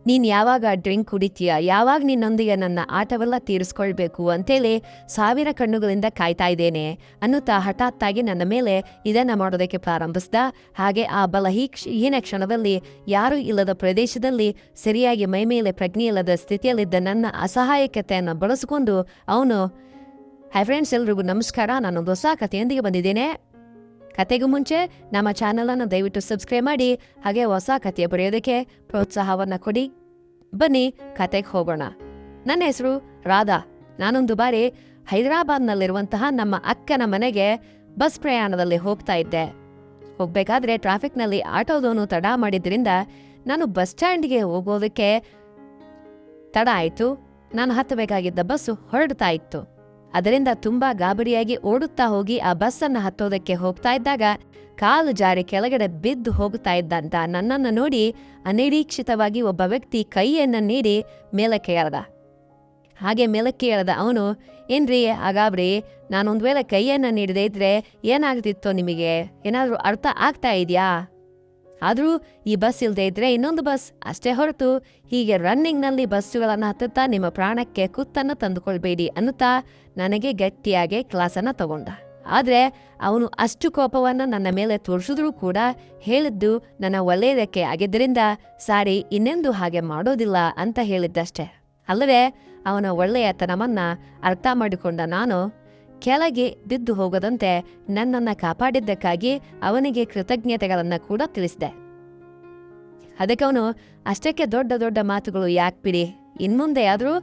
ನೀನು ಯಾವಾಗ ಡ್ರಿಂಕ್ ಕುಡಿತೀಯ, ಯಾವಾಗ ನಿನ್ನೊಂದಿಗೆ ನನ್ನ ಆಟವೆಲ್ಲ ತೀರಿಸ್ಕೊಳ್ಬೇಕು ಅಂತೇಳಿ 1000 ಕಣ್ಣುಗಳಿಂದ ಕಾಯ್ತಾ ಇದ್ದೇನೆ ಅನ್ನುತ್ತಾ ಹಠಾತ್ತಾಗಿ ನನ್ನ ಮೇಲೆ ಇದನ್ನು ಮಾಡೋದಕ್ಕೆ ಪ್ರಾರಂಭಿಸ್ದ. ಹಾಗೆ ಆ ಬಲಹೀನ ಕ್ಷಣದಲ್ಲಿ ಯಾರೂ ಇಲ್ಲದ ಪ್ರದೇಶದಲ್ಲಿ ಸರಿಯಾಗಿ ಮೈಮೇಲೆ ಪ್ರಜ್ಞೆ ಇಲ್ಲದ ಸ್ಥಿತಿಯಲ್ಲಿದ್ದ ನನ್ನ ಅಸಹಾಯಕತೆಯನ್ನು ಬಳಸಿಕೊಂಡು ಅವನು, ಹೈ ಫ್ರೆಂಡ್ಸ್, ಎಲ್ರಿಗೂ ನಮಸ್ಕಾರ, ನಾನೊಂದು ಹೊಸ ಕಥೆಯೊಂದಿಗೆ ಬಂದಿದ್ದೇನೆ. ಕತೆಗೂ ಮುಂಚೆ ನಮ್ಮ ಚಾನಲನ್ನು ದಯವಿಟ್ಟು ಸಬ್ಸ್ಕ್ರೈಬ್ ಮಾಡಿ, ಹಾಗೆ ಹೊಸ ಕಥೆ ಬರೆಯೋದಕ್ಕೆ ಪ್ರೋತ್ಸಾಹವನ್ನು ಕೊಡಿ. ಬನ್ನಿ ಕತೆಗೆ ಹೋಗೋಣ. ನನ್ನ ಹೆಸರು ರಾಧಾ. ನಾನೊಂದು ಬಾರಿ ಹೈದರಾಬಾದ್ನಲ್ಲಿರುವಂತಹ ನಮ್ಮ ಅಕ್ಕನ ಮನೆಗೆ ಬಸ್ ಪ್ರಯಾಣದಲ್ಲಿ ಹೋಗ್ತಾ ಇದ್ದೆ. ಹೋಗಬೇಕಾದ್ರೆ ಟ್ರಾಫಿಕ್ನಲ್ಲಿ ಆಟೋದವನು ತಡ ಮಾಡಿದ್ರಿಂದ ನಾನು ಬಸ್ ಸ್ಟ್ಯಾಂಡ್ಗೆ ಹೋಗೋದಕ್ಕೆ ತಡ ಆಯಿತು. ನಾನು ಹತ್ತಬೇಕಾಗಿದ್ದ ಬಸ್ಸು ಹೊರಡ್ತಾ ಇತ್ತು. ಅದರಿಂದ ತುಂಬಾ ಗಾಬರಿಯಾಗಿ ಓಡುತ್ತಾ ಹೋಗಿ ಆ ಬಸ್ಸನ್ನು ಹತ್ತೋದಕ್ಕೆ ಹೋಗ್ತಾ ಇದ್ದಾಗ ಕಾಲು ಜಾರಿ ಕೆಳಗಡೆ ಬಿದ್ದು ಹೋಗ್ತಾ ಇದ್ದಂತ ನನ್ನನ್ನು ನೋಡಿ ಅನಿರೀಕ್ಷಿತವಾಗಿ ಒಬ್ಬ ವ್ಯಕ್ತಿ ಕೈಯನ್ನು ನೀಡಿ ಮೇಲಕ್ಕೆ ಎಳೆದ. ಹಾಗೆ ಮೇಲಕ್ಕೆ ಎಳೆದ ಅವನು, ಏನ್ರಿ ಆಗಾಬ್ರಿ, ನಾನೊಂದು ವೇಳೆ ಕೈಯನ್ನು ನೀಡದೇ ಇದ್ರೆ ಏನಾಗ್ತಿತ್ತೋ ನಿಮಗೆ ಏನಾದರೂ ಅರ್ಥ ಆಗ್ತಾ ಇದೆಯಾ? ಆದರೂ ಈ ಬಸ್ ಇಲ್ಲದೆ ಇದ್ರೆ ಇನ್ನೊಂದು ಬಸ್ ಅಷ್ಟೇ ಹೊರತು ಹೀಗೆ ರನ್ನಿಂಗ್ನಲ್ಲಿ ಬಸ್ಸುಗಳನ್ನು ಹತ್ತುತ್ತಾ ನಿಮ್ಮ ಪ್ರಾಣಕ್ಕೆ ಕುತ್ತನ್ನು ತಂದುಕೊಳ್ಬೇಡಿ ಅನ್ನುತ್ತಾ ನನಗೆ ಗಟ್ಟಿಯಾಗಿ ಕ್ಲಾಸನ್ನು ತಗೊಂಡ. ಆದರೆ ಅವನು ಅಷ್ಟು ಕೋಪವನ್ನು ನನ್ನ ಮೇಲೆ ತೋರಿಸಿದ್ರೂ ಕೂಡ ಹೇಳಿದ್ದು ನನ್ನ ಒಳ್ಳೆಯದಕ್ಕೆ ಆಗಿದ್ದರಿಂದ ಸಾರಿ, ಇನ್ನೆಂದು ಹಾಗೆ ಮಾಡೋದಿಲ್ಲ ಅಂತ ಹೇಳಿದ್ದಷ್ಟೆ. ಅಲ್ಲದೆ ಅವನ ಒಳ್ಳೆಯತನವನ್ನು ಅರ್ಥ ಮಾಡಿಕೊಂಡ ನಾನು ಕೆಳಗೆ ಬಿದ್ದು ಹೋಗದಂತೆ ನನ್ನನ್ನು ಕಾಪಾಡಿದ್ದಕ್ಕಾಗಿ ಅವನಿಗೆ ಕೃತಜ್ಞತೆಗಳನ್ನು ಕೂಡ ತಿಳಿಸಿದೆ. ಅದಕ್ಕವನು, ಅಷ್ಟಕ್ಕೆ ದೊಡ್ಡ ದೊಡ್ಡ ಮಾತುಗಳು ಯಾಕೆ ಬಿಡಿ, ಇನ್ಮುಂದೆ ಆದರೂ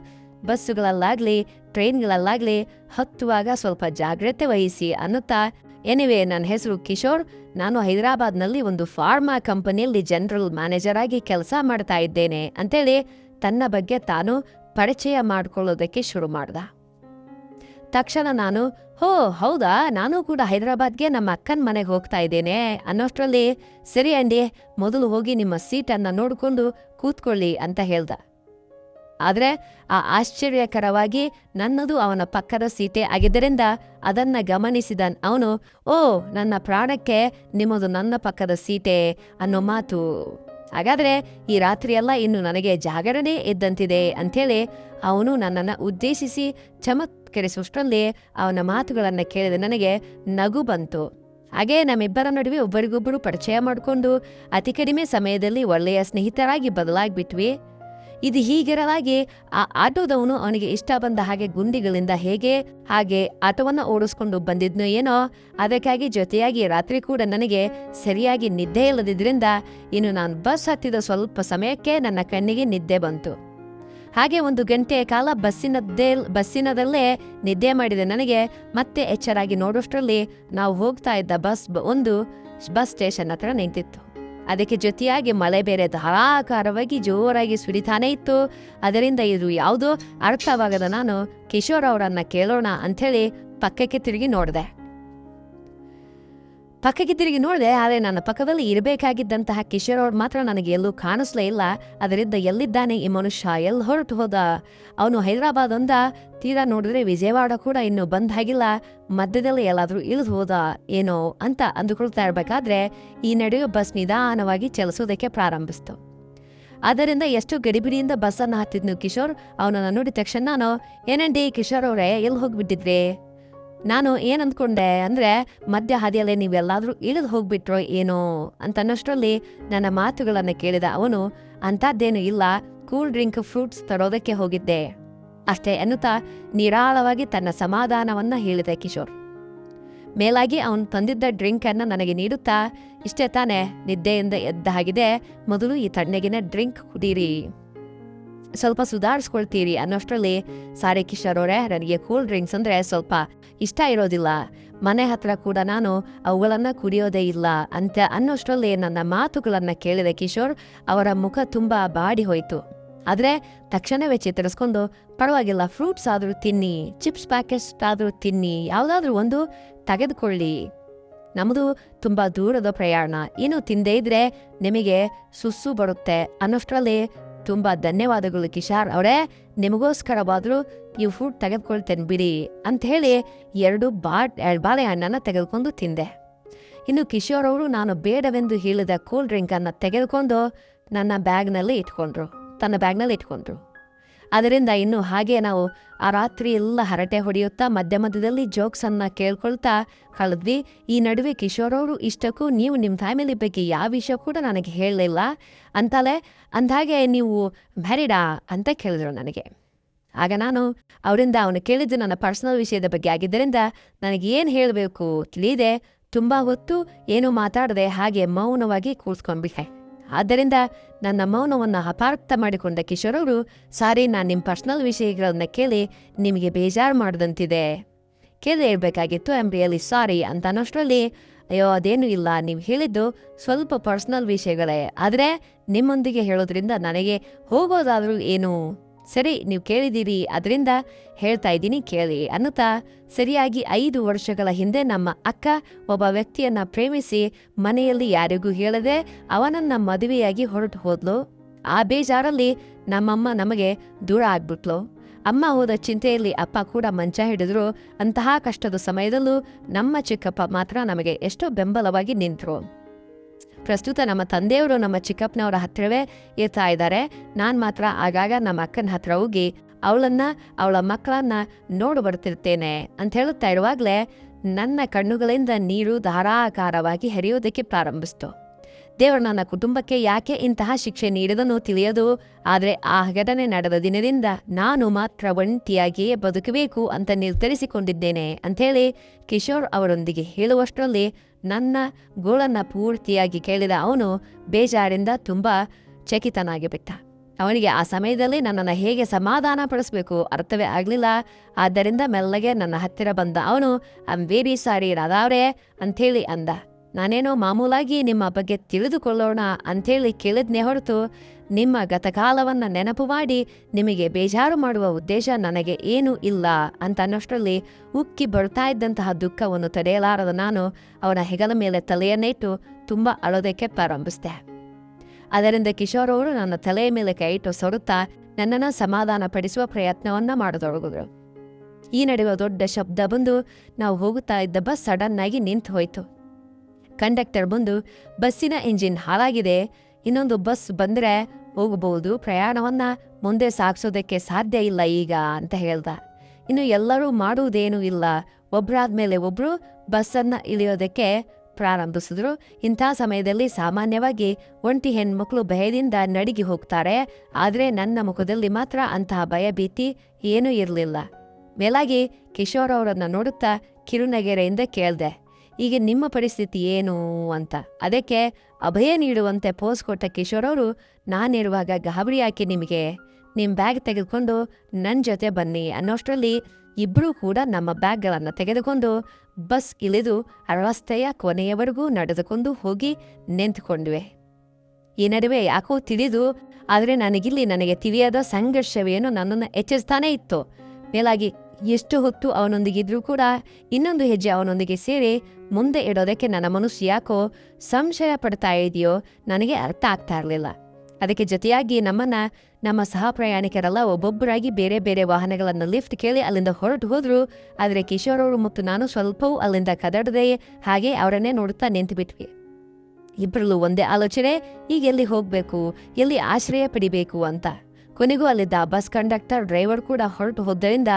ಬಸ್ಸುಗಳಲ್ಲಾಗಲಿ ಟ್ರೈನ್ಗಳಲ್ಲಾಗಲಿ ಹತ್ತುವಾಗ ಸ್ವಲ್ಪ ಜಾಗ್ರತೆ ವಹಿಸಿ ಅನ್ನುತ್ತಾ, ಎನಿವೆ ನನ್ನ ಹೆಸರು ಕಿಶೋರ್, ನಾನು ಹೈದರಾಬಾದ್ನಲ್ಲಿ ಒಂದು ಫಾರ್ಮಾ ಕಂಪನಿಯಲ್ಲಿ ಜನರಲ್ ಮ್ಯಾನೇಜರ್ ಆಗಿ ಕೆಲಸ ಮಾಡ್ತಾ ಇದ್ದೇನೆ ಅಂತೇಳಿ ತನ್ನ ಬಗ್ಗೆ ತಾನು ಪರಿಚಯ ಮಾಡಿಕೊಳ್ಳೋದಕ್ಕೆ ಶುರು ಮಾಡ್ದ. ತಕ್ಷಣ ನಾನು, ಹೋ ಹೌದಾ, ನಾನು ಕೂಡ ಹೈದರಾಬಾದ್ಗೆ ನಮ್ಮ ಅಕ್ಕನ ಮನೆಗೆ ಹೋಗ್ತಾ ಇದ್ದೇನೆ ಅನ್ನೋಷ್ಟರಲ್ಲಿ, ಸರಿ ಅಂಡಿ, ಮೊದಲು ಹೋಗಿ ನಿಮ್ಮ ಸೀಟನ್ನು ನೋಡಿಕೊಂಡು ಕೂತ್ಕೊಳ್ಳಿ ಅಂತ ಹೇಳ್ದ. ಆದರೆ ಆ ಆಶ್ಚರ್ಯಕರವಾಗಿ ನನ್ನದು ಅವನ ಪಕ್ಕದ ಸೀಟೇ ಆಗಿದ್ದರಿಂದ ಅದನ್ನು ಗಮನಿಸಿದ ಅವನು, ಓ ನನ್ನ ಪ್ರಾಣಕ್ಕೆ ನಿಮ್ಮದು ನನ್ನ ಪಕ್ಕದ ಸೀಟೆ ಅನ್ನೋ ಮಾತು, ಹಾಗಾದರೆ ಈ ರಾತ್ರಿಯೆಲ್ಲ ಇನ್ನು ನನಗೆ ಜಾಗರಣೆ ಇದ್ದಂತಿದೆ ಅಂಥೇಳಿ ಅವನು ನನ್ನನ್ನು ಉದ್ದೇಶಿಸಿ ಚಮತ್ಕರಿಸುವಷ್ಟರಲ್ಲಿ ಅವನ ಮಾತುಗಳನ್ನು ಕೇಳಿದ ನನಗೆ ನಗು ಬಂತು. ಹಾಗೆ ನಮ್ಮಿಬ್ಬರ ನಡುವೆ ಒಬ್ಬರಿಗೊಬ್ಬರು ಪರಿಚಯ ಮಾಡಿಕೊಂಡು ಅತಿ ಕಡಿಮೆ ಸಮಯದಲ್ಲಿ ಒಳ್ಳೆಯ ಸ್ನೇಹಿತರಾಗಿ ಬದಲಾಗಿಬಿಟ್ವಿ. ಇದು ಹೀಗಿರಲಾಗಿ ಆ ಆಟೋದವನು ಅವನಿಗೆ ಇಷ್ಟ ಬಂದ ಹಾಗೆ ಗುಂಡಿಗಳಿಂದ ಹಾಗೆ ಆಟೋವನ್ನು ಓಡಿಸ್ಕೊಂಡು ಬಂದಿದ್ನೋ ಏನೋ, ಅದಕ್ಕಾಗಿ ಜೊತೆಯಾಗಿ ರಾತ್ರಿ ಕೂಡ ನನಗೆ ಸರಿಯಾಗಿ ನಿದ್ದೆ ಇಲ್ಲದಿದ್ದರಿಂದ ಇನ್ನು ನಾನು ಬಸ್ ಹತ್ತಿದ ಸ್ವಲ್ಪ ಸಮಯಕ್ಕೆ ನನ್ನ ಕಣ್ಣಿಗೆ ನಿದ್ದೆ ಬಂತು. ಹಾಗೆ 1 ಗಂಟೆಯ ಕಾಲ ಬಸ್ಸಿನದಲ್ಲೇ ನಿದ್ದೆ ಮಾಡಿದ ನನಗೆ ಮತ್ತೆ ಎಚ್ಚರಾಗಿ ನೋಡೋಷ್ಟರಲ್ಲಿ ನಾವು ಹೋಗ್ತಾ ಇದ್ದ ಒಂದು ಬಸ್ ಸ್ಟೇಷನ್ ಹತ್ರ ನಿಂತಿತ್ತು. ಅದಕ್ಕೆ ಜೊತೆಯಾಗಿ ಮಳೆ ಬೇರೆ ಧಾರಾಕಾರವಾಗಿ ಜೋರಾಗಿ ಸುರಿತಾನೇ ಇತ್ತು. ಅದರಿಂದ ಇದು ಯಾವುದೋ ಅರ್ಥವಾಗದ ನಾನು ಕಿಶೋರ್ ಅವರನ್ನ ಕೇಳೋಣ ಅಂಥೇಳಿ ಪಕ್ಕಕ್ಕೆ ತಿರುಗಿ ನೋಡಿದೆ. ಆದರೆ ನನ್ನ ಪಕ್ಕದಲ್ಲಿ ಇರಬೇಕಾಗಿದ್ದಂತಹ ಕಿಶೋರ್ ಅವ್ರು ಮಾತ್ರ ನನಗೆ ಎಲ್ಲೂ ಕಾಣಿಸ್ಲೇ ಇಲ್ಲ. ಅದರಿಂದ ಎಲ್ಲಿದ್ದಾನೆ ಈ ಮನುಷ್ಯ, ಎಲ್ಲಿ ಹೊರಟು ಹೋದ, ಅವನು ಹೈದರಾಬಾದ್ ಅಂದ, ತೀರಾ ನೋಡಿದ್ರೆ ವಿಜಯವಾಡ ಕೂಡ ಇನ್ನೂ ಬಂದಾಗಿಲ್ಲ, ಮಧ್ಯದಲ್ಲಿ ಎಲ್ಲಾದರೂ ಇಳಿದು ಹೋದ ಏನೋ ಅಂತ ಅಂದುಕೊಳ್ತಾ ಇರಬೇಕಾದ್ರೆ ಈ ನಡೆಯೋ ಬಸ್ ನಿಧಾನವಾಗಿ ಚಲಿಸೋದಕ್ಕೆ ಪ್ರಾರಂಭಿಸ್ತು. ಆದ್ದರಿಂದ ಎಷ್ಟು ಗಡಿಬಿಡಿಯಿಂದ ಬಸ್ಸನ್ನು ಹತ್ತಿದ್ನು ಕಿಶೋರ್. ಅವನನ್ನು ನೋಡಿದ ತಕ್ಷಣ ನಾನು, ಏನಂಡಿ ಕಿಶೋರ್ ಅವರೇ, ಎಲ್ಲಿ ಹೋಗ್ಬಿಟ್ಟಿದ್ರಿ? ನಾನು ಏನಂದ್ಕೊಂಡೆ ಅಂದರೆ, ಮಧ್ಯ ಹಾದಿಯಲ್ಲೇ ನೀವೆಲ್ಲಾದರೂ ಇಳಿದು ಹೋಗ್ಬಿಟ್ರೋ ಏನೋ ಅಂತನ್ನೋಷ್ಟರಲ್ಲಿ ನನ್ನ ಮಾತುಗಳನ್ನು ಕೇಳಿದ ಅವನು, ಅಂಥದ್ದೇನೂ ಇಲ್ಲ, ಕೂಲ್ ಡ್ರಿಂಕ್ ಫ್ರೂಟ್ಸ್ ತರೋದಕ್ಕೆ ಹೋಗಿದ್ದೆ ಅಷ್ಟೇ ಅನ್ನುತ್ತಾ ನಿರಾಳವಾಗಿ ತನ್ನ ಸಮಾಧಾನವನ್ನು ಹೇಳಿದೆ ಕಿಶೋರ್. ಮೇಲಾಗಿ ಅವನು ತಂದಿದ್ದ ಡ್ರಿಂಕನ್ನು ನನಗೆ ನೀಡುತ್ತಾ, ಇಷ್ಟೇ ತಾನೇ, ನಿದ್ದೆಯಿಂದ ಎದ್ದ ಹಾಗಿದೆ, ಮೊದಲು ಈ ತಣ್ಣಗಿನ ಡ್ರಿಂಕ್ ಕುಡೀರಿ, ಸ್ವಲ್ಪ ಸುಧಾರಿಸ್ಕೊಳ್ತೀರಿ ಅನ್ನೋಷ್ಟರಲ್ಲಿ, ಸಾರಿ ಕಿಶೋರ್ ಅವರೇ, ನನಗೆ ಕೂಲ್ ಡ್ರಿಂಕ್ಸ್ ಅಂದರೆ ಸ್ವಲ್ಪ ಇಷ್ಟ ಇರೋದಿಲ್ಲ, ಮನೆ ಹತ್ರ ಕೂಡ ನಾನು ಅವುಗಳನ್ನು ಕುಡಿಯೋದೇ ಇಲ್ಲ ಅಂತ ಅನ್ನೋಷ್ಟರಲ್ಲಿ ನನ್ನ ಮಾತುಗಳನ್ನು ಕೇಳಿದ ಕಿಶೋರ್ ಅವರ ಮುಖ ತುಂಬ ಬಾಡಿ ಹೋಯಿತು. ಆದರೆ ತಕ್ಷಣವೇ ಚೇತರಿಸ್ಕೊಂಡು, ಪರವಾಗಿಲ್ಲ, ಫ್ರೂಟ್ಸ್ ಆದರೂ ತಿನ್ನಿ, ಚಿಪ್ಸ್ ಪ್ಯಾಕೆಟ್ಸ್ ಆದರೂ ತಿನ್ನಿ, ಯಾವುದಾದ್ರೂ ಒಂದು ತೆಗೆದುಕೊಳ್ಳಿ, ನಮ್ಮದು ತುಂಬ ದೂರದ ಪ್ರಯಾಣ, ಏನು ತಿಂದೇ ಇದ್ರೆ ನಿಮಗೆ ಸುಸ್ಸು ಬರುತ್ತೆ ಅನ್ನೋಷ್ಟರಲ್ಲಿ, ತುಂಬ ಧನ್ಯವಾದಗಳು ಕಿಶೋರ್ ಅವರೇ, ನಿಮಗೋಸ್ಕರವಾದರೂ ಈ ಫ್ರೂಟ್ ತೆಗೆದುಕೊಳ್ತೇನೆ ಬಿಡಿ ಅಂತ ಹೇಳಿ 2 ಬಾಳೆಹಣ್ಣನ್ನು ತೆಗೆದುಕೊಂಡು ತಿಂದೆ. ಇನ್ನು ಕಿಶೋರ್ ಅವರು ನಾನು ಬೇಡವೆಂದು ಹೇಳಿದ ಕೂಲ್ ಡ್ರಿಂಕನ್ನು ತೆಗೆದುಕೊಂಡು ನನ್ನ ಬ್ಯಾಗ್ನಲ್ಲಿ ಇಟ್ಕೊಂಡ್ರು. ತನ್ನ ಬ್ಯಾಗ್ನಲ್ಲಿ ಇಟ್ಕೊಂಡ್ರು. ಅದರಿಂದ ಇನ್ನು ಹಾಗೆ ನಾವು ಆ ರಾತ್ರಿ ಎಲ್ಲ ಹರಟೆ ಹೊಡೆಯುತ್ತಾ ಮಧ್ಯ ಮಧ್ಯದಲ್ಲಿ ಜೋಕ್ಸನ್ನು ಕೇಳ್ಕೊಳ್ತಾ ಕಳೆದ್ವಿ. ಈ ನಡುವೆ ಕಿಶೋರ್ ಅವರು ಇಷ್ಟಕ್ಕೂ ನೀವು ನಿಮ್ಮ ಫ್ಯಾಮಿಲಿ ಬಗ್ಗೆ ಯಾವ ವಿಷಯ ಕೂಡ ನನಗೆ ಹೇಳಲಿಲ್ಲ ಅಂದಾಗೆ ನೀವು ಮ್ಯಾರಿಡಾ ಅಂತ ಕೇಳಿದ್ರು ನನಗೆ. ಆಗ ನಾನು ಅವರಿಂದ ಅವನು ಕೇಳಿದ್ದು ನನ್ನ ಪರ್ಸನಲ್ ವಿಷಯದ ಬಗ್ಗೆ ಆಗಿದ್ದರಿಂದ ನನಗೆ ಏನು ಹೇಳಬೇಕು ತಿಳಿಯದೆ ತುಂಬ ಹೊತ್ತು ಏನೂ ಮಾತಾಡದೆ ಹಾಗೆ ಮೌನವಾಗಿ ಕೂರ್ಸ್ಕೊಂಡ್ಬಿಟ್ಟೆ. ಆದ್ದರಿಂದ ನನ್ನ ಮೌನವನ್ನು ಅಪಾರ್ಥ ಮಾಡಿಕೊಂಡ ಕಿಶೋರ್ ಅವರು, ಸಾರಿ, ನಾನು ನಿಮ್ಮ ಪರ್ಸ್ನಲ್ ವಿಷಯಗಳನ್ನ ಕೇಳಿ ನಿಮಗೆ ಬೇಜಾರು ಮಾಡಿದಂತಿದೆ, ಕೇಳಿ ಹೇಳ್ಬೇಕಾಗಿತ್ತು, ಐ ಆಮ್ ರಿಯಲಿ ಸಾರಿ ಅಂತ ಅನ್ನೋಷ್ಟರಲ್ಲಿ, ಅಯ್ಯೋ ಅದೇನೂ ಇಲ್ಲ, ನೀವು ಹೇಳಿದ್ದು ಸ್ವಲ್ಪ ಪರ್ಸ್ನಲ್ ವಿಷಯಗಳೇ, ಆದರೆ ನಿಮ್ಮೊಂದಿಗೆ ಹೇಳೋದ್ರಿಂದ ನನಗೆ ಹೋಗೋದಾದರೂ ಏನು, ಸರಿ ನೀವು ಕೇಳಿದ್ದೀರಿ ಅದರಿಂದ ಹೇಳ್ತಾ ಇದ್ದೀನಿ ಕೇಳಿ ಅನ್ನುತ್ತಾ ಸರಿಯಾಗಿ 5 ವರ್ಷಗಳ ಹಿಂದೆ ನಮ್ಮ ಅಕ್ಕ ಒಬ್ಬ ವ್ಯಕ್ತಿಯನ್ನು ಪ್ರೇಮಿಸಿ ಮನೆಯಲ್ಲಿ ಯಾರಿಗೂ ಹೇಳದೆ ಅವನನ್ನು ಮದುವೆಯಾಗಿ ಹೊರಟು ಹೋದ್ಲು. ಆ ಬೇಜಾರಲ್ಲಿ ನಮ್ಮಮ್ಮ ನಮಗೆ ದೂರ ಆಗ್ಬಿಟ್ಲು. ಅಮ್ಮ ಹೋದ ಚಿಂತೆಯಲ್ಲಿ ಅಪ್ಪ ಕೂಡ ಮಂಚ ಹಿಡಿದ್ರು. ಅಂತಹ ಕಷ್ಟದ ಸಮಯದಲ್ಲೂ ನಮ್ಮ ಚಿಕ್ಕಪ್ಪ ಮಾತ್ರ ನಮಗೆ ಎಷ್ಟೋ ಬೆಂಬಲವಾಗಿ ನಿಂತರು. ಪ್ರಸ್ತುತ ನಮ್ಮ ತಂದೆಯವರು ನಮ್ಮ ಚಿಕ್ಕಪ್ಪನವರ ಹತ್ತಿರವೇ ಇರ್ತಾ ಇದ್ದಾರೆ. ನಾನು ಮಾತ್ರ ಆಗಾಗ ನಮ್ಮ ಅಕ್ಕನ ಹತ್ರ ಹೋಗಿ ಅವಳ ಮಕ್ಕಳನ್ನ ನೋಡು ಬರ್ತಿರ್ತೇನೆ ಅಂತ ಹೇಳುತ್ತಾ ಇರುವಾಗಲೇ ನನ್ನ ಕಣ್ಣುಗಳಿಂದ ನೀರು ಧಾರಾಕಾರವಾಗಿ ಹರಿಯೋದಕ್ಕೆ ಪ್ರಾರಂಭಿಸ್ತು. ದೇವರು ನನ್ನ ಕುಟುಂಬಕ್ಕೆ ಯಾಕೆ ಇಂತಹ ಶಿಕ್ಷೆ ನೀಡಿದನೋ ತಿಳಿಯದು. ಆದರೆ ಆ ಘಟನೆ ನಡೆದ ದಿನದಿಂದ ನಾನು ಮಾತ್ರ ಒಂಟಿಯಾಗಿಯೇ ಬದುಕಬೇಕು ಅಂತ ನಿರ್ಧರಿಸಿಕೊಂಡಿದ್ದೇನೆ ಅಂಥೇಳಿ ಕಿಶೋರ್ ಅವರೊಂದಿಗೆ ಹೇಳುವಷ್ಟರಲ್ಲಿ ನನ್ನ ಗೋಳನ್ನು ಪೂರ್ತಿಯಾಗಿ ಕೇಳಿದ ಅವನು ಬೇಜಾರಿಂದ ತುಂಬ ಚಕಿತನಾಗಿಬಿಟ್ಟ. ಅವನಿಗೆ ಆ ಸಮಯದಲ್ಲಿ ನನ್ನನ್ನು ಹೇಗೆ ಸಮಾಧಾನ ಪಡಿಸ್ಬೇಕು ಅರ್ಥವೇ ಆಗಲಿಲ್ಲ. ಆದ್ದರಿಂದ ಮೆಲ್ಲಗೆ ನನ್ನ ಹತ್ತಿರ ಬಂದ ಅವನು, ಐ ಆಮ್ ವೆರಿ ಸಾರಿ ರಾಧಾವ್ರೆ ಅಂಥೇಳಿ ಅಂದ. ನಾನೇನೋ ಮಾಮೂಲಾಗಿ ನಿಮ್ಮ ಬಗ್ಗೆ ತಿಳಿದುಕೊಳ್ಳೋಣ ಅಂಥೇಳಿ ಕೇಳಿದ್ನೇ ಹೊರತು ನಿಮ್ಮ ಗತಕಾಲವನ್ನು ನೆನಪು ಮಾಡಿ ನಿಮಗೆ ಬೇಜಾರು ಮಾಡುವ ಉದ್ದೇಶ ನನಗೆ ಏನೂ ಇಲ್ಲ ಅಂತ ಅನ್ನೋಷ್ಟರಲ್ಲಿ ಉಕ್ಕಿ ಬರ್ತಾ ಇದ್ದಂತಹ ದುಃಖವನ್ನು ತಡೆಯಲಾರದ ನಾನು ಅವನ ಹೆಗಲ ಮೇಲೆ ತಲೆಯನ್ನಿಟ್ಟು ತುಂಬ ಅಳೋದಕ್ಕೆ ಪ್ರಾರಂಭಿಸಿದೆ. ಅದರಿಂದ ಕಿಶೋರ್ ಅವರು ನನ್ನ ತಲೆಯ ಮೇಲೆ ಕೈ ಇಟ್ಟು ಸೊರುತ್ತಾ ನನ್ನನ್ನು ಸಮಾಧಾನ ಪಡಿಸುವ ಪ್ರಯತ್ನವನ್ನು ಮಾಡತೊಡಗಿದ್ರು. ಈ ನಡುವೆ ದೊಡ್ಡ ಶಬ್ದ ಬಂದು ನಾವು ಹೋಗುತ್ತಾ ಇದ್ದ ಬಸ್ ಸಡನ್ ಆಗಿ ನಿಂತು ಹೋಯಿತು. ಕಂಡಕ್ಟರ್ ಬಂದು, ಬಸ್ಸಿನ ಇಂಜಿನ್ ಹಾಳಾಗಿದೆ, ಇನ್ನೊಂದು ಬಸ್ ಬಂದರೆ ಹೋಗಬಹುದು, ಪ್ರಯಾಣವನ್ನು ಮುಂದೆ ಸಾಗಿಸೋದಕ್ಕೆ ಸಾಧ್ಯ ಇಲ್ಲ ಈಗ ಅಂತ ಹೇಳ್ದ. ಇನ್ನು ಎಲ್ಲರೂ ಮಾಡುವುದೇನೂ ಇಲ್ಲ, ಒಬ್ಬರಾದ್ಮೇಲೆ ಒಬ್ಬರು ಬಸ್ಸನ್ನು ಇಳಿಯೋದಕ್ಕೆ ಪ್ರಾರಂಭಿಸಿದ್ರು. ಇಂಥ ಸಮಯದಲ್ಲಿ ಸಾಮಾನ್ಯವಾಗಿ ಒಂಟಿ ಹೆಣ್ಮಕ್ಳು ಭಯದಿಂದ ನಡಿಗೆ ಹೋಗ್ತಾರೆ. ಆದರೆ ನನ್ನ ಮುಖದಲ್ಲಿ ಮಾತ್ರ ಅಂತಹ ಭಯ ಭೀತಿ ಏನೂ ಇರಲಿಲ್ಲ. ಮೇಲಾಗಿ ಕಿಶೋರ್ ಅವರನ್ನು ನೋಡುತ್ತಾ ಕಿರುನಗೆರೆಯಿಂದ ಕೇಳಿದೆ, ಈಗ ನಿಮ್ಮ ಪರಿಸ್ಥಿತಿ ಏನು ಅಂತ. ಅದಕ್ಕೆ ಅಭಯ ನೀಡುವಂತೆ ಪೋಸ್ ಕೊಟ್ಟ ಕಿಶೋರ್ ಅವರು, ನಾನಿರುವಾಗ ಗಾಬರಿ ಯಾಕೆ ನಿಮಗೆ, ನಿಮ್ಮ ಬ್ಯಾಗ್ ತೆಗೆದುಕೊಂಡು ನನ್ನ ಜೊತೆ ಬನ್ನಿ ಅನ್ನೋಷ್ಟರಲ್ಲಿ ಇಬ್ಬರೂ ಕೂಡ ನಮ್ಮ ಬ್ಯಾಗ್ಗಳನ್ನು ತೆಗೆದುಕೊಂಡು ಬಸ್ ಇಳಿದು ರಸ್ತೆಯ ಕೊನೆಯವರೆಗೂ ನಡೆದುಕೊಂಡು ಹೋಗಿ ನಿಂತುಕೊಂಡ್ವಿ. ಈ ನಡುವೆ ಯಾಕೋ ತಿಳಿದು, ಆದರೆ ನನಗೆ ತಿಳಿಯದ ಸಂಘರ್ಷವೇನು ನನ್ನನ್ನು ಎಚ್ಚರಿಸ್ತಾನೇ ಇತ್ತು. ಮೇಲಾಗಿ ಎಷ್ಟು ಹೊತ್ತು ಅವನೊಂದಿಗಿದ್ರೂ ಕೂಡ ಇನ್ನೊಂದು ಹೆಜ್ಜೆ ಅವನೊಂದಿಗೆ ಸೇರಿ ಮುಂದೆ ಇಡೋದಕ್ಕೆ ನನ್ನ ಮನಸ್ಸು ಯಾಕೋ ಸಂಶಯ ಪಡ್ತಾ ಇದೆಯೋ ನನಗೆ ಅರ್ಥ ಆಗ್ತಾ ಇರಲಿಲ್ಲ. ಅದಕ್ಕೆ ಜೊತೆಯಾಗಿ ನಮ್ಮ ಸಹ ಪ್ರಯಾಣಿಕರೆಲ್ಲ ಒಬ್ಬೊಬ್ಬರಾಗಿ ಬೇರೆ ಬೇರೆ ವಾಹನಗಳನ್ನು ಲಿಫ್ಟ್ ಕೇಳಿ ಅಲ್ಲಿಂದ ಹೊರಟು ಹೋದ್ರು. ಆದರೆ ಕಿಶೋರ್ ಅವರು ಮತ್ತು ನಾನು ಸ್ವಲ್ಪವೂ ಅಲ್ಲಿಂದ ಕದಡದೆ ಹಾಗೆ ಅವರನ್ನೇ ನೋಡುತ್ತಾ ನಿಂತು ಬಿಟ್ವಿ. ಇಬ್ಬರಲ್ಲೂ ಒಂದೇ ಆಲೋಚನೆ, ಈಗ ಎಲ್ಲಿ ಹೋಗಬೇಕು, ಎಲ್ಲಿ ಆಶ್ರಯ ಪಡಿಬೇಕು ಅಂತ. ಕೊನೆಗೂ ಅಲ್ಲಿದ್ದ ಬಸ್ ಕಂಡಕ್ಟರ್ ಡ್ರೈವರ್ ಕೂಡ ಹೊರಟು ಹೋದ್ದರಿಂದ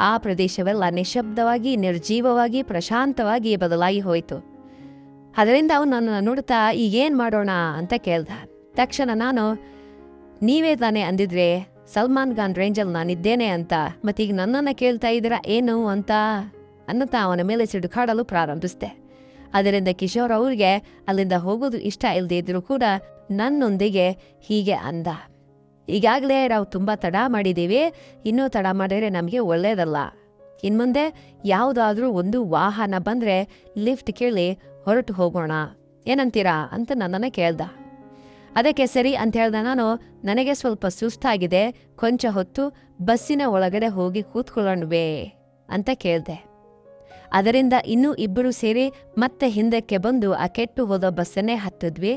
ಆ ಪ್ರದೇಶವೆಲ್ಲ ನಿಶ್ಶಬ್ದವಾಗಿ, ನಿರ್ಜೀವವಾಗಿ, ಪ್ರಶಾಂತವಾಗಿ ಬದಲಾಗಿ ಹೋಯಿತು. ಅದರಿಂದ ಅವನು ನನ್ನನ್ನು ನೋಡುತ್ತಾ ಈಗೇನು ಮಾಡೋಣ ಅಂತ ಕೇಳ್ದ. ತಕ್ಷಣ ನಾನು, ನೀವೇ ತಾನೇ ಅಂದಿದ್ರೆ ಸಲ್ಮಾನ್ ಖಾನ್ ರೇಂಜಲ್ಲಿ ನಾನಿದ್ದೇನೆ ಅಂತ, ಮತ್ತೀಗ ನನ್ನನ್ನು ಕೇಳ್ತಾ ಇದ್ದೀರಾ ಏನು ಅಂತ ಅನ್ನುತ್ತಾ ಅವನ ಮೇಲೆ ಸಿಡುಕಾಡಲು ಪ್ರಾರಂಭಿಸಿದೆ. ಅದರಿಂದ ಕಿಶೋರ್ ಅವ್ರಿಗೆ ಅಲ್ಲಿಂದ ಹೋಗೋದು ಇಷ್ಟ ಇಲ್ಲದೆ ಇದ್ರೂ ಕೂಡ ನನ್ನೊಂದಿಗೆ ಹೀಗೆ ಅಂದ, ಈಗಾಗಲೇ ನಾವು ತುಂಬ ತಡ ಮಾಡಿದ್ದೀವಿ, ಇನ್ನೂ ತಡ ಮಾಡಿದರೆ ನಮಗೆ ಒಳ್ಳೆಯದಲ್ಲ. ಇನ್ಮುಂದೆ ಯಾವುದಾದ್ರೂ ಒಂದು ವಾಹನ ಬಂದರೆ ಲಿಫ್ಟ್ ಕೇಳಿ ಹೊರಟು ಹೋಗೋಣ, ಏನಂತೀರಾ ಅಂತ ನನ್ನನ್ನು ಕೇಳ್ದ. ಅದಕ್ಕೆ ಸರಿ ಅಂತ ಹೇಳ್ದ ನಾನು. ನನಗೆ ಸ್ವಲ್ಪ ಸುಸ್ತಾಗಿದೆ, ಕೊಂಚ ಹೊತ್ತು ಬಸ್ಸಿನ ಒಳಗಡೆ ಹೋಗಿ ಕೂತ್ಕೊಳ್ಳೋಣವೇ ಅಂತ ಕೇಳಿದೆ. ಅದರಿಂದ ಇನ್ನೂ ಇಬ್ಬರು ಸೇರಿ ಮತ್ತೆ ಹಿಂದಕ್ಕೆ ಬಂದು ಆ ಕೆಟ್ಟು ಹೋದ ಬಸ್ಸನ್ನೇ ಹತ್ತಿದ್ವಿ.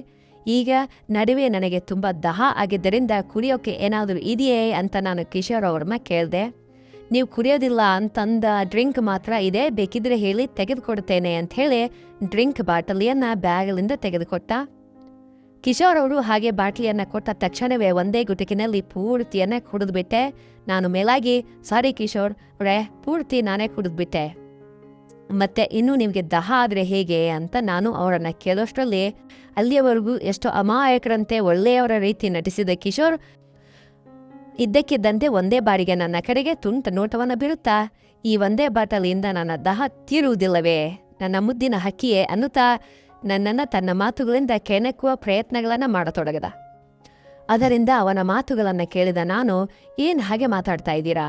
ಈಗ ನಡುವೆ ನನಗೆ ತುಂಬ ದಾಹ ಆಗಿದ್ದರಿಂದ ಕುಡಿಯೋಕ್ಕೆ ಏನಾದರೂ ಇದೆಯೇ ಅಂತ ನಾನು ಕಿಶೋರ್ ಅವ್ರನ್ನ ಕೇಳಿದೆ. ನೀವು ಕುಡಿಯೋದಿಲ್ಲ ಅಂತಂದ ಡ್ರಿಂಕ್ ಮಾತ್ರ ಇದೆ, ಬೇಕಿದ್ರೆ ಹೇಳಿ ತೆಗೆದುಕೊಡ್ತೇನೆ ಅಂತ ಹೇಳಿ ಡ್ರಿಂಕ್ ಬಾಟಲಿಯನ್ನು ಬ್ಯಾಗಲಿಂದ ತೆಗೆದುಕೊಟ್ಟ. ಕಿಶೋರ್ ಅವರು ಹಾಗೆ ಬಾಟ್ಲಿಯನ್ನ ಕೊಟ್ಟ ತಕ್ಷಣವೇ ಒಂದೇ ಗುಟುಕಿನಲ್ಲಿ ಪೂರ್ತಿಯನ್ನೇ ಕುಡಿದ್ಬಿಟ್ಟೆ. ನಾನು ಮೇಲಾಗಿ, ಸಾರಿ ಕಿಶೋರ್ ಅವರೇ, ಪೂರ್ತಿ ನಾನೇ ಕುಡಿದ್ಬಿಟ್ಟೆ, ಮತ್ತೆ ಇನ್ನೂ ನಿಮಗೆ ದಹ ಆದರೆ ಹೇಗೆ ಅಂತ ನಾನು ಅವರನ್ನ ಕೇಳೋಷ್ಟರಲ್ಲಿ ಅಲ್ಲಿಯವರೆಗೂ ಎಷ್ಟೋ ಅಮಾಯಕರಂತೆ ಒಳ್ಳೆಯವರ ರೀತಿ ನಟಿಸಿದ ಕಿಶೋರ್ ಇದ್ದಕ್ಕಿದ್ದಂತೆ ಒಂದೇ ಬಾರಿಗೆ ನನ್ನ ಕಡೆಗೆ ತುಂಟ ನೋಟವನ್ನು ಬೀರುತ್ತಾ, ಈ ಒಂದೇ ಬಾಟಲಿಯಿಂದ ನನ್ನ ದಹ ತೀರುವುದಿಲ್ಲವೇ ನನ್ನ ಮುದ್ದಿನ ಹಕ್ಕಿಯೇ ಅನ್ನುತ್ತಾ ನನ್ನನ್ನು ತನ್ನ ಮಾತುಗಳಿಂದ ಕೆಣಕುವ ಪ್ರಯತ್ನಗಳನ್ನು ಮಾಡತೊಡಗದ. ಅದರಿಂದ ಅವನ ಮಾತುಗಳನ್ನು ಕೇಳಿದ ನಾನು, ಏನು ಹಾಗೆ ಮಾತಾಡ್ತಾ ಇದ್ದೀರಾ,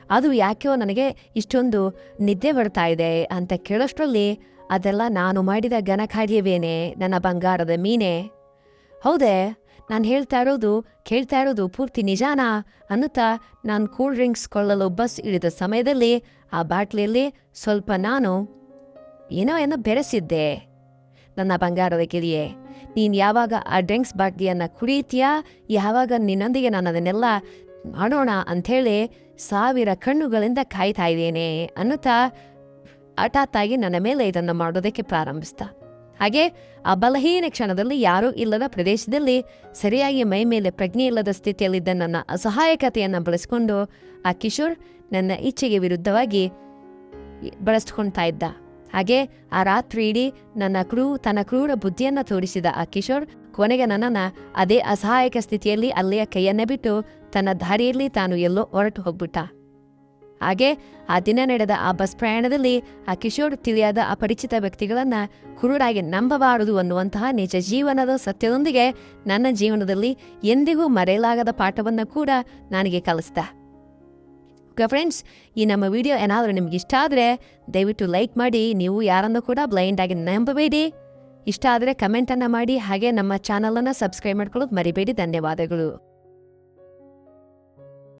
ಅದು ಯಾಕೆಯೋ ನನಗೆ ಇಷ್ಟೊಂದು ನಿದ್ದೆ ಬರ್ತಾ ಇದೆ ಅಂತ ಕೇಳೋಷ್ಟರಲ್ಲಿ, ಅದೆಲ್ಲ ನಾನು ಮಾಡಿದ ಘನಕಾರ್ಯವೇನೆ ನನ್ನ ಬಂಗಾರದ ಮೀನೆ, ಹೌದೇ ನಾನು ಕೇಳ್ತಾ ಇರೋದು ಪೂರ್ತಿ ನಿಜಾನಾ ಅನ್ನುತ್ತಾ ನಾನು ಕೂಲ್ ಡ್ರಿಂಕ್ಸ್ ಕೊಳ್ಳಲು ಬಸ್ ಇಳಿದ ಸಮಯದಲ್ಲಿ ಆ ಬಾಟ್ಲಿಯಲ್ಲಿ ಸ್ವಲ್ಪ ನಾನು ಏನೋ ಬೆರೆಸಿದ್ದೆ. ನನ್ನ ಬಂಗಾರದ ಗಿರಿಯೇ, ನೀನು ಯಾವಾಗ ಆ ಡ್ರಿಂಕ್ಸ್ ಬಾಟ್ಲಿಯನ್ನು ಕುಡಿತೀಯಾ, ಯಾವಾಗ ನಿನ್ನೊಂದಿಗೆ ನಾನು ಅದನ್ನೆಲ್ಲ ಮಾಡೋಣ ಅಂಥೇಳಿ 1000 ಕಣ್ಣುಗಳಿಂದ ಕಾಯ್ತಾ ಇದ್ದೇನೆ ಅನ್ನುತ್ತಾ ಹಠಾತ್ತಾಗಿ ನನ್ನ ಮೇಲೆ ಇದನ್ನು ಮಾಡೋದಕ್ಕೆ ಪ್ರಾರಂಭಿಸ್ತ. ಹಾಗೆ ಆ ಬಲಹೀನ ಕ್ಷಣದಲ್ಲಿ ಯಾರೂ ಇಲ್ಲದ ಪ್ರದೇಶದಲ್ಲಿ ಸರಿಯಾಗಿ ಮೈ ಮೇಲೆ ಪ್ರಜ್ಞೆ ಇಲ್ಲದ ಸ್ಥಿತಿಯಲ್ಲಿದ್ದ ನನ್ನ ಅಸಹಾಯಕತೆಯನ್ನು ಬಳಸಿಕೊಂಡು ಆ ಕಿಶೋರ್ ನನ್ನ ಇಚ್ಛೆಗೆ ವಿರುದ್ಧವಾಗಿ ಬಳಸ್ಕೊಳ್ತಾ ಇದ್ದ. ಹಾಗೆ ಆ ರಾತ್ರಿ ಇಡೀ ತನ್ನ ಕ್ರೂರ ಬುದ್ಧಿಯನ್ನು ತೋರಿಸಿದ ಆ ಕಿಶೋರ್ ಕೊನೆಗೆ ನನ್ನನ್ನು ಅದೇ ಅಸಹಾಯಕ ಸ್ಥಿತಿಯಲ್ಲಿ ಅಲ್ಲಿಯ ಕೈಯನ್ನೇ ಬಿಟ್ಟು ತನ್ನ ದಾರಿಯಲ್ಲಿ ತಾನು ಎಲ್ಲೋ ಹೊರಟು ಹೋಗ್ಬಿಟ್ಟ. ಹಾಗೆ ಆ ದಿನ ನಡೆದ ಆ ಬಸ್ ಪ್ರಯಾಣದಲ್ಲಿ ಆ ಕಿಶೋರ್ ತಿಳಿಯಾದ ಅಪರಿಚಿತ ವ್ಯಕ್ತಿಗಳನ್ನು ಕುರುಡಾಗಿ ನಂಬಬಾರದು ಅನ್ನುವಂತಹ ನಿಜ ಜೀವನದ ಸತ್ಯದೊಂದಿಗೆ ನನ್ನ ಜೀವನದಲ್ಲಿ ಎಂದಿಗೂ ಮರೆಯಲಾಗದ ಪಾಠವನ್ನು ಕೂಡ ನನಗೆ ಕಲಿಸ್ದ. ಓಕೆ ಫ್ರೆಂಡ್ಸ್, ಈ ನಮ್ಮ ವಿಡಿಯೋ ಏನಾದರೂ ನಿಮ್ಗೆ ಇಷ್ಟ ಆದರೆ ದಯವಿಟ್ಟು ಲೈಕ್ ಮಾಡಿ. ನೀವು ಯಾರನ್ನು ಕೂಡ ಬ್ಲೈಂಡಾಗಿ ನಂಬಬೇಡಿ. ಇಷ್ಟ ಆದರೆ ಕಮೆಂಟನ್ನು ಮಾಡಿ. ಹಾಗೆ ನಮ್ಮ ಚಾನಲನ್ನು ಸಬ್ಸ್ಕ್ರೈಬ್ ಮಾಡ್ಕೊಳ್ಳೋದು ಮರಿಬೇಡಿ. ಧನ್ಯವಾದಗಳು.